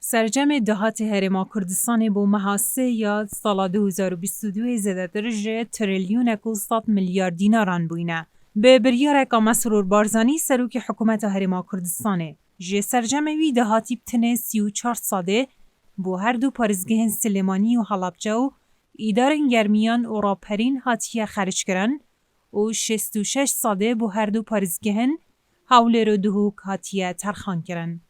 سرجم دهات هرما کردستان بو محاسه یا سال 2022 زیادتر جه تریلیون و 100 میلیارد دیناران بوینه. به بریاره که مسرور بارزانی سروک حکومت هرما کردستانه. جه سرجم وی دهاتی بتنه 34 ساده بو هر دو پارزگهن سلیمانی و حلبجه و ایدارن گرمیان و راپرین هاتیه خرج کرن و 66 ساده بو هر دو پارزگهن حول رو دهوک هاتیه ترخان کرن.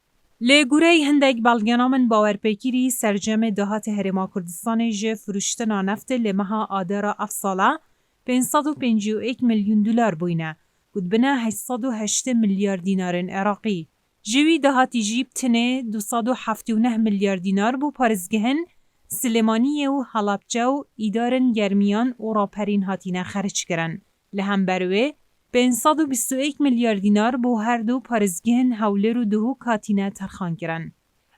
لگوری هندک بلگنامن باورپیکیری سرجم دهات هرما کردستان جه فروشتنا نفت لمها آدارا افساله 551 میلیون دلار بوینه گود بنا 808 میلیارد دینارن عراقی. جوی دهاتی جیب تنه 279 میلیارد دینار بو پارزگهن سلیمانی و حلبجه و ایدارن گرمیان و راپرین هاتینه خرج کرن. لهم بروه 521 میلیارد دینار بو هر دو پارزگهن حوله رو دهو کاتینه ترخان کرن.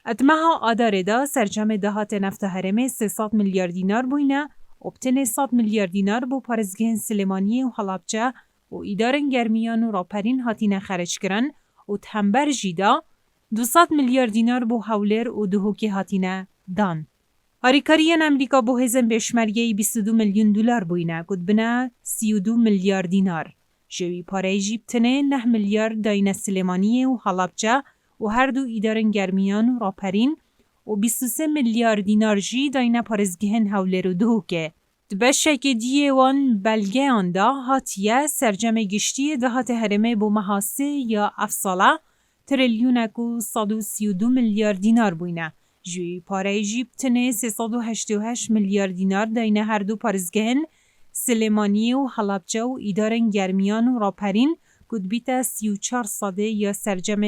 اتمها آداره دا سرجم دهات نفت هرمه 300 میلیارد دینار بوینه و بتنه 100 میلیارد دینار بو پارزگهن سلیمانی و حلبجه و ایدارن گرمیان و راپرین هاتینه خرج کرن و تنبر جیدا 200 میلیارد دینار بو حوله رو دهو که هاتینه دان. هاریکاریان امریکا بو هزن بشمرگی 22 میلیون دلار بوینه گود بنا 32 میلیارد دینار. جوی پاره جیب تنه 9 میلیارد داینه سلیمانی و حلبجه و هر دو ایدارن گرمیان و راپرین و 23 میلیارد دینار جی داینه پارزگهن حوله رو دهو که. دبشه که دیه وان بلگه آندا هاتیه سرجم گشتی دهات هرمه بو محاسه یا افساله تریلیونک و 132 میلیارد دینار بوینه. جوی پاره جیب تنه 388 میلیارد دینار داینه هر دو پارزگهن سلیمانی و حلبجه و ایدارن گرمیان و راپرین گود بیتا 34 ساده یا سرجم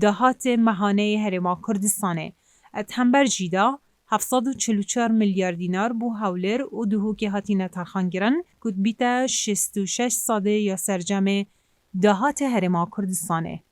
دهات مهانه هرما کردستانه. اتهمبر جیدا 744 میلیارد دینار بو حولر و دهو که هاتینه ترخان گرن گود بیتا 66 ساده یا سرجم دهات هرما کردستانه.